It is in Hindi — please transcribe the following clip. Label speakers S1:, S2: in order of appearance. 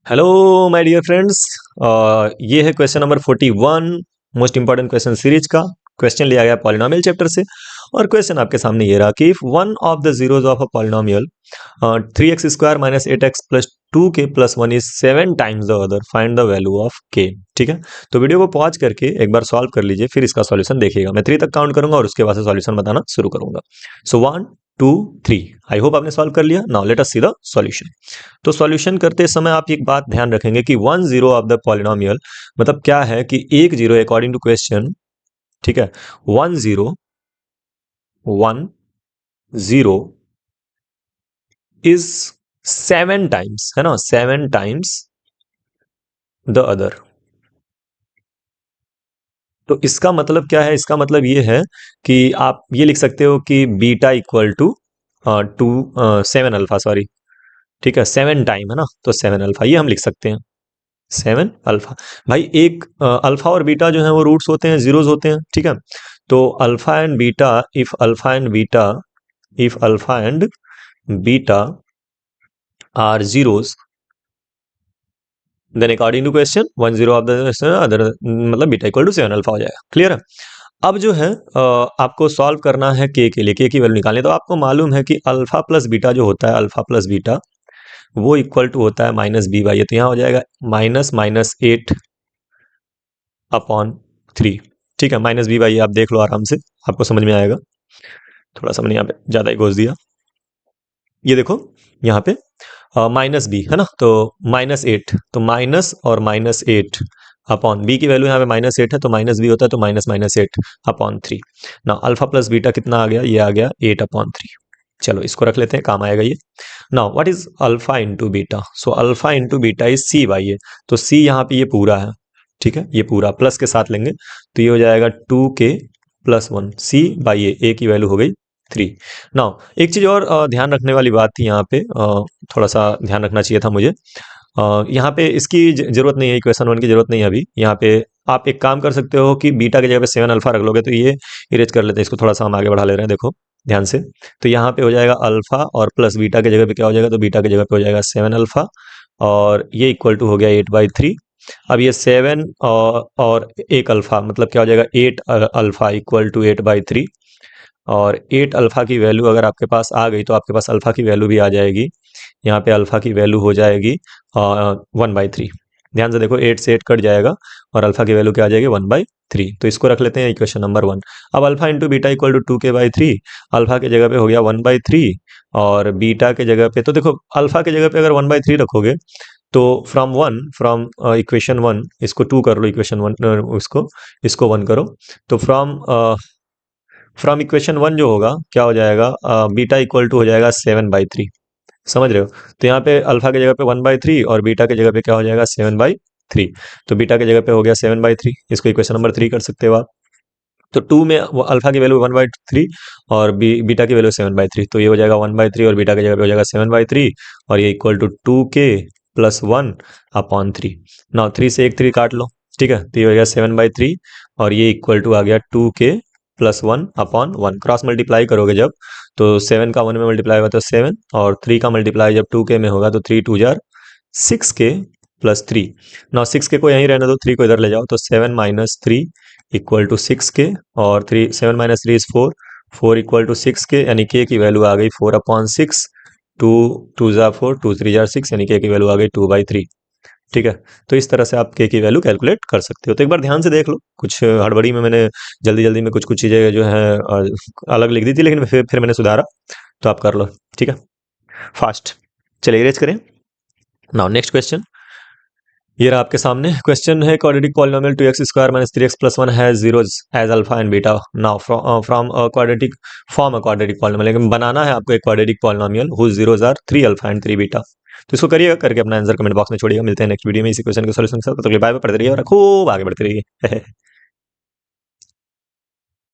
S1: Hello my dear friends. ये है question number 41 most important question series का। क्वेश्चन लिया गया पॉलिनोमियल चैप्टर से और क्वेश्चन आपके सामने ये रहा कि if one of the zeros of a polynomial 3x² minus 8x plus 2k plus 1 is 7 times the other, find the value of k। ठीक है, तो वीडियो को पॉज करके एक बार सॉल्व कर लीजिए, फिर इसका सॉल्यूशन देखिएगा। मैं 3 तक काउंट करूंगा और उसके बाद से सॉल्यूशन बताना शुरू करूंगा। सो 1 2 3। आई होप आपने सॉल्व कर लिया। Now let us see the solution. तो सॉल्यूशन करते समय आप एक बात ध्यान रखेंगे कि 1 0 ऑफ द पॉलिनोमियल मतलब क्या है कि एक जीरो अकॉर्डिंग टू क्वेश्चन। ठीक है, 1 0 1 0 इज 7 टाइम्स, है ना, 7 टाइम्स द अदर। तो इसका मतलब क्या है? इसका मतलब ये है कि आप ये लिख सकते हो कि beta equal to 7 alpha, sorry. ठीक है, 7 टाइम है ना, तो 7 अल्फा ये हम लिख सकते हैं। 7 अल्फा। भाई एक अल्फा और बीटा जो है वो रूट्स होते हैं, जीरोस होते हैं। ठीक है, तो alpha and beta, if alpha and beta are zeros, then according to question 1 0 of the other मतलब बीटा इक्वल टू 7 अल्फा हो जाएगा। क्लियर है? अब जो है आपको सॉल्व करना है के लिए, के की वैल्यू निकालनी है। तो आपको मालूम है कि अल्फा प्लस बीटा जो होता है, अल्फा प्लस बीटा वो इक्वल टू होता है माइनस बी बाई ए। तो यहाँ हो जाएगा माइनस माइनस 8 अपॉन 3। ठीक है, माइनस बी बाई ए आप देख लो आराम से, आपको समझ में आएगा। थोड़ा सा मैंने यहाँ पे ज़्यादा ही घोष दिया। ये देखो यहाँ पे माइनस बी है ना, तो माइनस 8, तो माइनस और माइनस 8 अपॉन बी की वैल्यू यहाँ पे माइनस 8 है, तो माइनस बी होता है, तो माइनस माइनस 8 अपॉन 3। ना अल्फा प्लस बीटा कितना आ गया? ये आ गया 8 अपॉन 3। चलो इसको रख लेते हैं, काम आएगा ये। Now what is alpha into beta? So alpha into beta is C by A. तो सी यहाँ पे ये पूरा है। ठीक है, ये पूरा प्लस के साथ लेंगे तो ये हो जाएगा 2k प्लस 1 सी बाई ए की वैल्यू हो गई 3। नाउ एक चीज़ और ध्यान रखने वाली बात थी यहाँ पे, थोड़ा सा ध्यान रखना चाहिए था मुझे। यहाँ पे इसकी जरूरत नहीं है, इक्वेशन 1 की जरूरत नहीं है अभी। यहाँ पे आप एक काम कर सकते हो कि बीटा की जगह पे 7 अल्फा रख लोगे, तो ये इरेज कर लेते हैं इसको, थोड़ा सा हम आगे बढ़ा ले रहे हैं, देखो ध्यान से। तो यहाँ पे हो जाएगा अल्फा और प्लस बीटा की जगह पे क्या हो जाएगा? तो बीटा की जगह पे हो जाएगा 7 अल्फा और ये इक्वल टू हो गया 8/3। अब ये 7 और एक अल्फा मतलब क्या हो जाएगा? 8 अल्फा इक्वल टू 8/3। और 8 अल्फा की वैल्यू अगर आपके पास आ गई तो आपके पास अल्फा की वैल्यू भी आ जाएगी। यहाँ पे अल्फा की वैल्यू हो जाएगी 1/3। ध्यान से देखो, 8 से 8 कट जाएगा और अल्फा की वैल्यू क्या आ जाएगी? 1/3। तो इसको रख लेते हैं इक्वेशन नंबर 1। अब alpha into beta equal to 2k/3। Alpha की जगह पे हो गया 1/3 और बीटा के जगह पे, तो देखो अल्फा की जगह पे अगर 1/3 रखोगे तो फ्रॉम इक्वेशन 1 इसको 2 कर लो, इक्वेशन 1 इसको 1 करो। तो फ्रॉम इक्वेशन 1 जो होगा क्या हो जाएगा? बीटा इक्वल टू हो जाएगा 7/3। समझ रहे हो? तो यहाँ पे अल्फा की जगह पे 1/3 और बीटा की जगह पे क्या हो जाएगा? 7/3। तो बीटा की जगह पे हो गया 7/3, इसको इक्वेशन नंबर 3 कर सकते हो आप। तो 2 में अल्फा की वैल्यू 1/3 और बीटा की वैल्यू 7/3, तो ये हो जाएगा 1/3 और बीटा की जगह पे हो जाएगा 7/3 और ये equal to 2k plus 1 upon 3। Now 3 से एक 3 काट लो। ठीक है, तो ये हो गया 7/3 और ये इक्वल टू आ गया 2k plus 1 upon 1। Cross multiply करोगे जब, तो 7 का 1 में मल्टीप्लाई होगा तो 7 और 3 का मल्टीप्लाई जब 2k में होगा तो 3 2 jar 6k plus 3। Now 6k को यहीं रहने दो, 3 को इधर ले जाओ, तो 7 माइनस 3 इक्वल टू 6k और 3 7 minus 3 is 4, 4 equal to 6k, यानी k की वैल्यू आ गई 4/6। 2 2 जार 4, 2 3 जार 6, यानी k की वैल्यू आ गई 2/3। ठीक है, तो इस तरह से आप k की वैल्यू कैलकुलेट कर सकते हो। तो एक बार ध्यान से देख लो, कुछ हड़बड़ी में मैंने जल्दी जल्दी में कुछ कुछ चीज़ें जो है अलग लिख दी थी, लेकिन फिर मैंने सुधारा, तो आप कर लो। ठीक है, फास्ट। चलिए इरेज करें। नाउ नेक्स्ट क्वेश्चन ये रहा आपके सामने। क्वेश्चन है quadratic polynomial 2x² minus 3x plus 1 has zeros as alpha and beta. Now from quadratic form a quadratic polynomial, लेकिन बनाना है आपको एक quadratic polynomial whose zeros are 3 alpha and 3 beta. तो इसको करिएगा, करके अपना आंसर कमेंट बॉक्स में छोड़िएगा। मिलते हैं नेक्स्ट वीडियो में इसी क्वेश्चन के सॉल्यूशन के साथ। तब तक के लिए बाय बाय, पढ़ते रहिए और खूब आगे बढ़ते रहिए।